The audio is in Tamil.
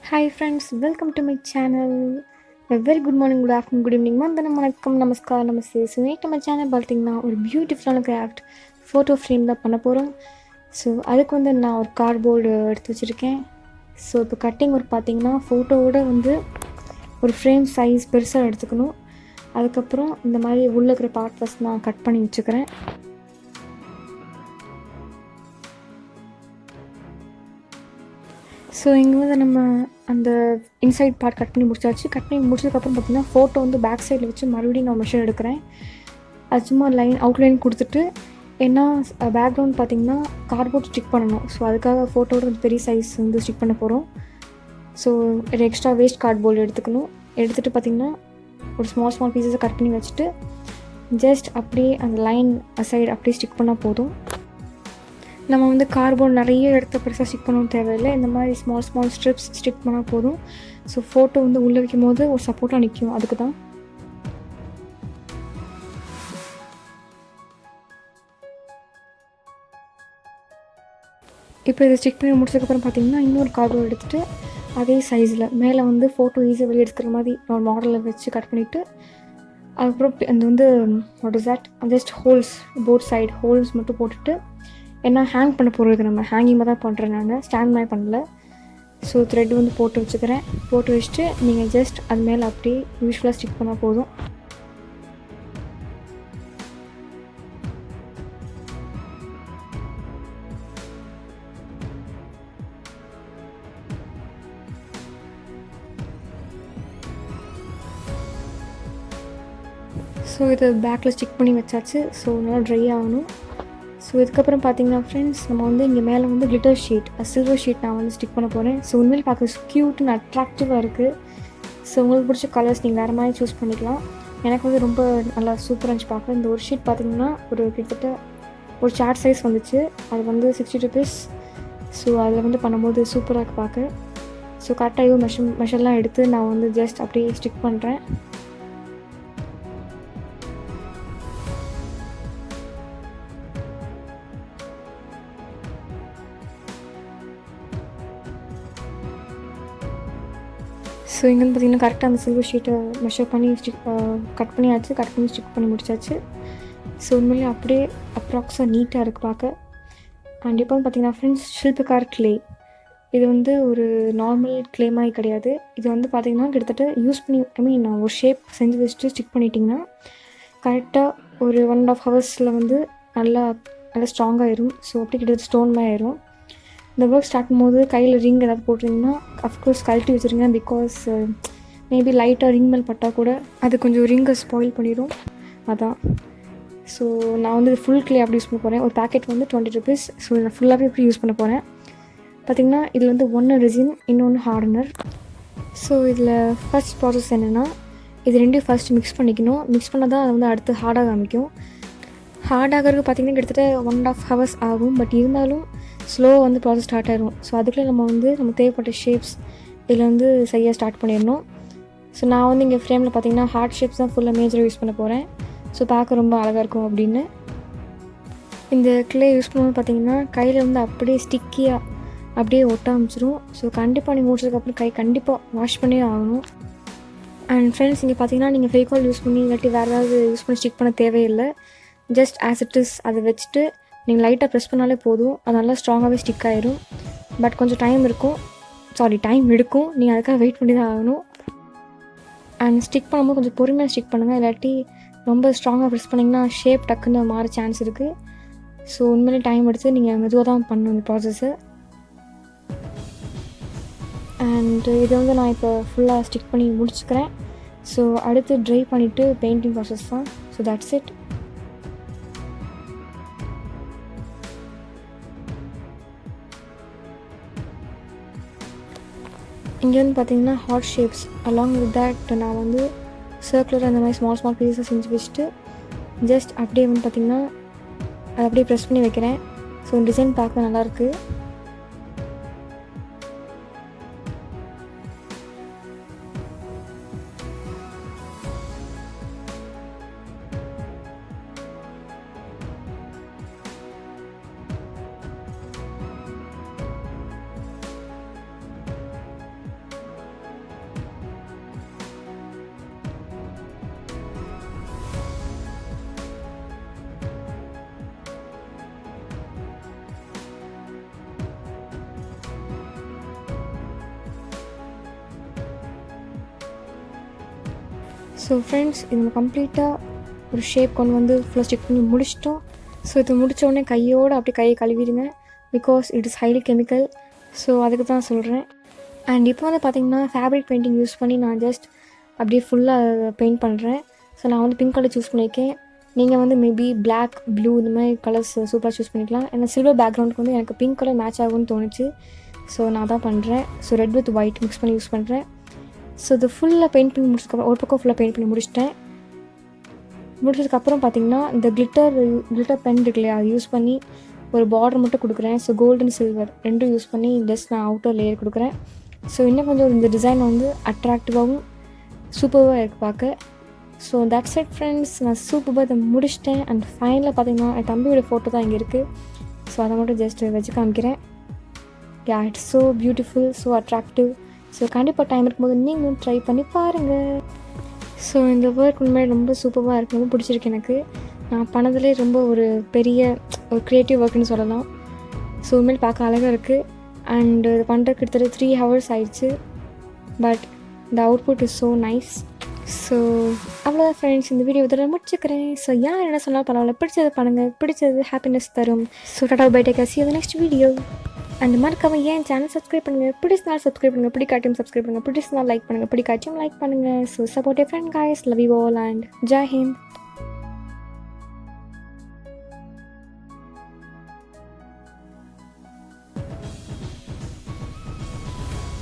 Hi friends, welcome to my channel. A very good morning, good afternoon, good evening. Vandana, Vanakkam, Namaskar, Namaste. So, இன்னைக்கு நம்ம சேனல் பார்த்தீங்கன்னா ஒரு பியூட்டிஃபுல்லான கிராஃப்ட் ஃபோட்டோ ஃப்ரேம் தான் பண்ண போகிறோம். ஸோ அதுக்கு நான் ஒரு கார்ட்போர்டு எடுத்து வச்சுருக்கேன். ஸோ இப்போ கட்டிங் ஒர்க் பார்த்தீங்கன்னா ஃபோட்டோவோட ஒரு ஃப்ரேம் சைஸ் பெருசாக எடுத்துக்கணும். அதுக்கப்புறம் இந்த மாதிரி உள்ள இருக்கிற பார்ட் ஃபஸ்ட் நான் கட் பண்ணி வச்சுக்கிறேன். ஸோ இங்கே நம்ம அந்த இன்சைட் பார்ட் கட் பண்ணி முடிச்சாச்சு. கட் பண்ணி முடிச்சதுக்கப்புறம் பார்த்திங்கன்னா ஃபோட்டோ பேக் சைடில் வச்சு மறுபடியும் நான் மெஷர் எடுக்கிறேன். அது சும்மா லைன் கொடுத்துட்டு ஏன்னா பேக்ரவுண்ட் பார்த்திங்கன்னா கார்ட்போர்ட் ஸ்டிக் பண்ணணும். ஸோ அதுக்காக ஃபோட்டோட பெரிய சைஸ் ஸ்டிக் பண்ண போகிறோம். ஸோ ஒரு எக்ஸ்ட்ரா வேஸ்ட் கார்ட்போர்டு எடுத்துக்கணும். எடுத்துகிட்டு பார்த்திங்கன்னா ஒரு ஸ்மால் பீசஸை கட் பண்ணி வச்சுட்டு ஜஸ்ட் அப்படியே அந்த லைன் சைடு அப்படியே ஸ்டிக் பண்ணால் போதும். நம்ம கார்ட்போர்ட் நிறைய இடத்த பெருசாக ஸ்டிக் பண்ணவும் தேவையில்லை. இந்த மாதிரி ஸ்மால் ஸ்ட்ரிப்ஸ் ஸ்டிக் பண்ணால் போதும். ஸோ ஃபோட்டோ உள்ளே வைக்கும் போது ஒரு சப்போர்ட்டாக நிற்கும். அதுக்கு தான் இப்போ இதை ஸ்டிக் பண்ணி முடிச்சதுக்கப்புறம் பார்த்திங்கன்னா இன்னொரு கார்ட்போர்ட் எடுத்துகிட்டு அதே சைஸில் மேலே ஃபோட்டோ ஈஸியாக வெளியே எடுக்கிற மாதிரி ஒரு மாடலில் வச்சு கட் பண்ணிவிட்டு அதுக்கப்புறம் அந்த what is that just holes both side holes மட்டும் போட்டுட்டு ஏன்னா ஹேங் பண்ண போகிறது நம்ம ஹேங்கிங்காக தான் பண்ணுறேன். நான் ஸ்டாண்ட் மாதிரி பண்ணல. ஸோ த்ரெட் போட்டு வச்சுக்கிறேன். போட்டு வச்சுட்டு நீங்கள் ஜஸ்ட் அது மேலே அப்படியே யூஸ்ஃபுல்லாக ஸ்டிக் பண்ணால் போதும். ஸோ இதை பேக்கில் ஸ்டிக் பண்ணி வச்சாச்சு. ஸோ நல்லா ட்ரை ஆகணும். ஸோ இதுக்கப்புறம் பார்த்தீங்கன்னா ஃப்ரெண்ட்ஸ் நம்ம இங்கே மேலே glitter sheet silver sheet non stick பண்ண போகிறேன். ஸோ உண்மையில் பார்க்க க்யூட்னு அட்ராக்டிவாக இருக்குது. ஸோ உங்களுக்கு பிடிச்ச கலர்ஸ் நீங்கள் வேறு மாதிரி சூஸ் பண்ணிக்கலாம். எனக்கு ரொம்ப நல்லா சூப்பராக இருந்துச்சு பார்க்க. இந்த ஒரு ஷீட் பார்த்திங்கன்னா கிட்டத்தட்ட ஒரு சார்ட் சைஸ் வந்துச்சு. அது ₹60. ஸோ அதில் பண்ணும்போது சூப்பராக இருக்குது பார்க்க. ஸோ கரெக்டாக மெஷர்லாம் எடுத்து நான் ஜஸ்ட் அப்படியே ஸ்டிக் பண்ணுறேன். ஸோ இங்கே பார்த்திங்கன்னா கரெக்டாக அந்த சில்வர் ஷீட்டை மெஷர் பண்ணி கட் பண்ணி ஸ்டிக் பண்ணி முடிச்சாச்சு. ஸோ உண்மையிலே அப்படியே அப்ராக்ஸாக நீட்டாக இருக்குது பார்க்க. அண்ட் இப்போ பார்த்திங்கன்னா ஃப்ரெண்ட்ஸ் ஷில்பகார் கிளே இது ஒரு நார்மல் கிளே மாதிரி கிடையாது. இது பார்த்திங்கன்னா கிட்டத்தட்ட யூஸ் பண்ணி நான் ஒரு ஷேப் செஞ்சு வச்சுட்டு ஸ்டிக் பண்ணிட்டிங்கன்னா கரெக்டாக ஒரு 1.5 ஹவர்ஸில் நல்லா ஸ்ட்ராங்காகிடும். ஸோ அப்படி கிட்டத்தட்ட ஸ்டோன் மாதிரி ஆயிரும். இந்த ஒர்க் ஸ்டார்ட் பண்ணும்போது கையில் ரிங் ஏதாவது போட்டிருந்தீங்கன்னா அஃப்கோர்ஸ் கழட்டி வச்சுருங்க. பிகாஸ் மேபி லைட்டாக ரிங் மேல் பட்டால் கூட அது கொஞ்சம் ரிங்கை ஸ்பாயில் பண்ணிடும். அதான் ஸோ நான் ஃபுல் கிளே அப்படி யூஸ் பண்ண போகிறேன். ஒரு பேக்கெட் ₹20. ஸோ இதை ஃபுல்லாகவே எப்படி யூஸ் பண்ண போகிறேன். பார்த்திங்கன்னா இதில் ஒன்று ரெசின் இன்னொன்று ஹார்டனர். ஸோ இதில் ஃபஸ்ட் ப்ராசஸ் என்னென்னா இது ரெண்டையும் ஃபஸ்ட்டு மிக்ஸ் பண்ணிக்கணும். மிக்ஸ் பண்ணால் தான் அது அடுத்து ஹார்டாக காமிக்கும். ஹார்டாகிறதுக்கு பார்த்திங்கன்னா கிட்டத்தட்ட 1.5 ஹவர்ஸ் ஆகும். பட் இருந்தாலும் ஸ்லோவாக ப்ராசஸ் ஸ்டார்ட் ஆகிடும். ஸோ அதுக்குள்ளே நம்ம தேவைப்பட்ட ஷேப்ஸ் இதில் செய்ய ஸ்டார்ட் பண்ணிடணும். ஸோ நான் இங்கே ஃப்ரேமில் பார்த்திங்கன்னா ஹார்ட் ஷேப்ஸ் தான் ஃபுல்லாக மேஜராக யூஸ் பண்ண போகிறேன். ஸோ பார்க்க ரொம்ப அழகாக இருக்கும் அப்படின்னு. இந்த கிளே யூஸ் பண்ணும்போது பார்த்திங்கன்னா கையில் அப்படியே ஸ்டிக்கியாக அப்படியே ஒட்ட ஆரம்பிச்சிடும். ஸோ கண்டிப்பாக நீங்கள் முடிச்சதுக்கப்புறம் கை கண்டிப்பாக வாஷ் பண்ணியே ஆகணும். அண்ட் ஃப்ரெண்ட்ஸ் இங்கே பார்த்திங்கன்னா நீங்கள் ஃபெவிகால் யூஸ் பண்ணி இல்லாட்டி வேறு ஏதாவது யூஸ் பண்ணி ஸ்டிக் பண்ண தேவையில்லை. ஜஸ்ட் ஆஸ் இட் இஸ் அதை வச்சுட்டு நீங்கள் லைட்டாக ப்ரெஸ் பண்ணாலே போதும். அது நல்லா ஸ்ட்ராங்காகவே ஸ்டிக் ஆகிடும். பட் கொஞ்சம் டைம் எடுக்கும். நீங்கள் அதுக்காக வெயிட் பண்ணி தான் ஆகணும். அண்ட் ஸ்டிக் பண்ணும்போது கொஞ்சம் பொறுமையாக ஸ்டிக் பண்ணுங்கள். இல்லாட்டி ரொம்ப ஸ்ட்ராங்காக ப்ரெஸ் பண்ணிங்கன்னா ஷேப் டக்குன்னு மாற சான்ஸ் இருக்குது. ஸோ உண்மையிலே டைம் எடுத்து நீங்கள் மெதுவாக தான் பண்ணணும் இந்த ப்ராசஸ்ஸை. அண்ட் இதை நான் இப்போ ஃபுல்லாக ஸ்டிக் பண்ணி முடிச்சுக்கிறேன். ஸோ அடுத்து ட்ரை பண்ணிவிட்டு பெயிண்டிங் ப்ராசஸ் தான். So that's it. இங்கே பார்த்திங்கன்னா heart shapes along with that non circular அந்த மாதிரி ஸ்மால் பீஸஸை செஞ்சு வச்சுட்டு ஜஸ்ட் அப்படியே பார்த்திங்கன்னா அதை அப்படியே ப்ரெஸ் பண்ணி வைக்கிறேன். ஸோ டிசைன் பார்க்க நல்லாயிருக்கு. ஸோ ஃப்ரெண்ட்ஸ் இது நம்ம கம்ப்ளீட்டாக ஒரு ஷேப் கொண்டு வந்து ஃபுல்லாக ஸ்டிக் பண்ணி முடிச்சிட்டோம். ஸோ இது முடித்தோடனே கையோடு அப்படியே கையை கழுவிடுங்க, because it is highly chemical. So அதுக்கு தான் சொல்கிறேன். அண்ட் இப்போ வந்து பார்த்திங்கன்னா ஃபேப்ரிக் பெயிண்டிங் யூஸ் பண்ணி நான் ஜஸ்ட் அப்படியே ஃபுல்லாக பெயிண்ட் பண்ணுறேன். ஸோ நான் வந்து பிங்க் கலர் சூஸ் பண்ணியிருக்கேன். நீங்கள் வந்து மேபி பிளாக், ப்ளூ இந்த மாதிரி கலர்ஸ் சூப்பராக சூஸ் பண்ணிக்கலாம். ஏன்னா சில்வர் பேக்ரவுண்டுக்கு வந்து எனக்கு பிங்க் கலர் மேட்ச் ஆகும்னு தோணுச்சு. ஸோ நான் தான் பண்ணுறேன். So red with white mix பண்ணி யூஸ் பண்ணுறேன். ஸோ இது ஃபுல்லாக பெயிண்ட் பண்ணி முடிச்சதுக்கப்புறம் ஒரு பக்கம் ஃபுல்லாக பெயிண்ட் பண்ணி முடிச்சிட்டேன். முடிச்சதுக்கப்புறம் பார்த்திங்கன்னா இந்த கிளிட்டர் பென் இருக்கு இல்லையா, அது யூஸ் பண்ணி ஒரு பார்டர் மட்டும் கொடுக்குறேன். ஸோ கோல்டன் சில்வர் ரெண்டும் யூஸ் பண்ணி ஜஸ்ட் நான் அவுட்டர் லேயர் கொடுக்குறேன். ஸோ இன்னும் கொஞ்சம் இந்த டிசைன் வந்து அட்ராக்டிவாகவும் சூப்பராக இருக்குது பார்க்க. ஸோ தட்ஸ் இட் ஃப்ரெண்ட்ஸ், நான் சூப்பராக இதை முடிச்சிட்டேன். அண்ட் ஃபைனலாக பார்த்திங்கன்னா என் தம்பியோட ஃபோட்டோ தான் இங்கே இருக்குது. ஸோ அதை மட்டும் ஜஸ்ட் வச்சு காமிக்கிறேன். Yeah, it's so beautiful, so attractive. So கண்டிப்பாக டைம் இருக்கும்போது நீங்களும் ட்ரை பண்ணி பாருங்கள். ஸோ இந்த ஒர்க் உண்மையாக ரொம்ப சூப்பராக இருக்குது, ரொம்ப பிடிச்சிருக்கு எனக்கு. நான் பண்ணதுலேயே ரொம்ப ஒரு பெரிய ஒரு க்ரியேட்டிவ் ஒர்க்குன்னு சொல்லலாம். ஸோ உண்மையில் பார்க்க அழகாக இருக்குது. அண்டு இது பண்ணுறதுக்கு கிட்டத்தட்ட 3 hours ஆயிடுச்சு. பட் இந்த output is so nice. So அவ்வளோதான் ஃப்ரெண்ட்ஸ், இந்த வீடியோ இதில் முடிச்சுக்கிறேன். ஸோ யார் என்ன சொன்னாலும் பரவாயில்ல, பிடிச்சது பண்ணுங்கள், பிடிச்சது ஹாப்பினஸ் தரும். So tata bye, take care, see you in the next video. And மறக்காம ஏன் சேனல் சப்ஸ்கிரைப் பண்ணுங்கள், பிடிச்சிருந்தாலும் சப்ஸ்கிரைப் பண்ணுங்கள், பிடிக்காட்டியும் சப்ஸ்கிரைப் பண்ணுங்கள், பிடிச்சிருந்தாலும் லைக் பண்ணுங்கள், பிடிக்காட்டியும் லைக் பண்ணுங்கள். So support you friend guys, love you all and Jai Hind.